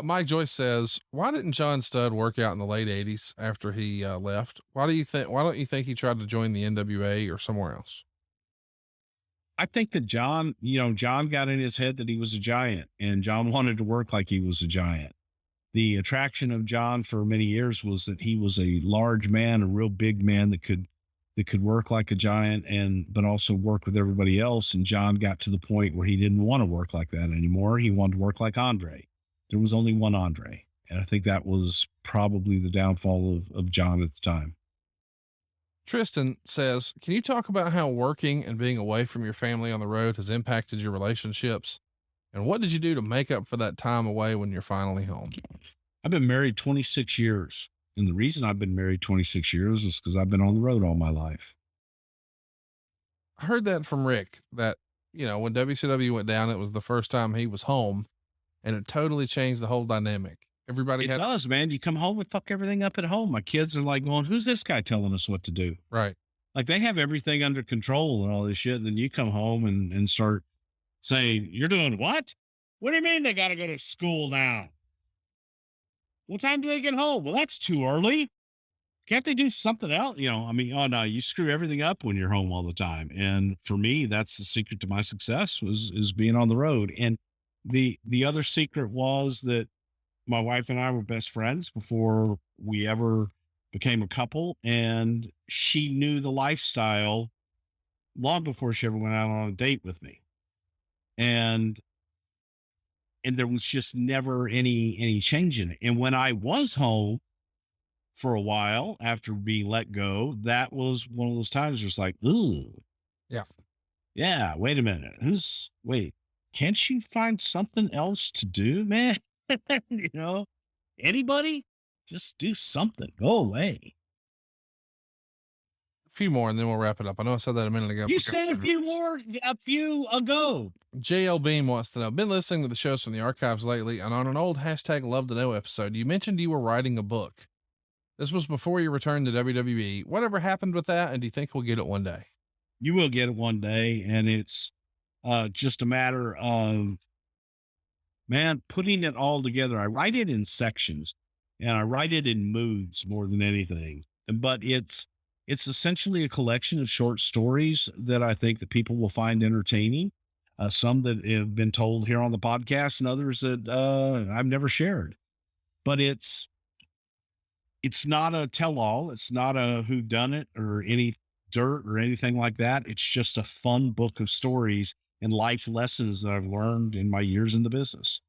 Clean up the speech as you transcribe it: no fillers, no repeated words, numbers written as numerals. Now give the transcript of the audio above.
Mike Joyce says, why didn't John Studd work out in the late '80s after he left? Why don't you think he tried to join the NWA or somewhere else? I think that John got in his head that he was a giant, and John wanted to work like he was a giant. The attraction of John for many years was that he was a large man, a real big man that could work like a giant but also work with everybody else. And John got to the point where he didn't want to work like that anymore. He wanted to work like Andre. There was only one Andre. And I think that was probably the downfall of John at the time. Tristan says, can you talk about how working and being away from your family on the road has impacted your relationships? And what did you do to make up for that time away when you're finally home? I've been married 26 years. And the reason I've been married 26 years is because I've been on the road all my life. I heard that from Rick that, when WCW went down, it was the first time he was home and it totally changed the whole dynamic. Everybody It had, does, man. You come home and fuck everything up at home. My kids are like going, who's this guy telling us what to do? right. Like they have everything under control and all this shit. And then you come home and start saying, you're doing what? What do you mean they got to go to school now? What time do they get home? Well, that's too early. Can't they do something else? Oh no, you screw everything up when you're home all the time. And for me, that's the secret to my success is being on the road. And the other secret was that my wife and I were best friends before we ever became a couple. And she knew the lifestyle long before she ever went out on a date with me. And there was just never any change in it. And when I was home for a while after being let go, that was one of those times where it's like, ooh, Yeah. yeah, wait a minute. Can't you find something else to do, man? Anybody? Just do something. Go away. A few more and then we'll wrap it up. I know I said that a minute ago. You said a few ago. JL Beam wants to know, been listening to the shows from the archives lately, and on an old hashtag love to know episode, you mentioned you were writing a book. This was before you returned to WWE. Whatever happened with that? And do you think we'll get it one day? You will get it one day. And it's just a matter of, man, putting it all together. I write it in sections and I write it in moods more than anything. But it's essentially a collection of short stories that I think that people will find entertaining. Some that have been told here on the podcast and others that I've never shared. But it's not a tell-all. It's not a whodunit or any dirt or anything like that. It's just a fun book of stories and life lessons that I've learned in my years in the business.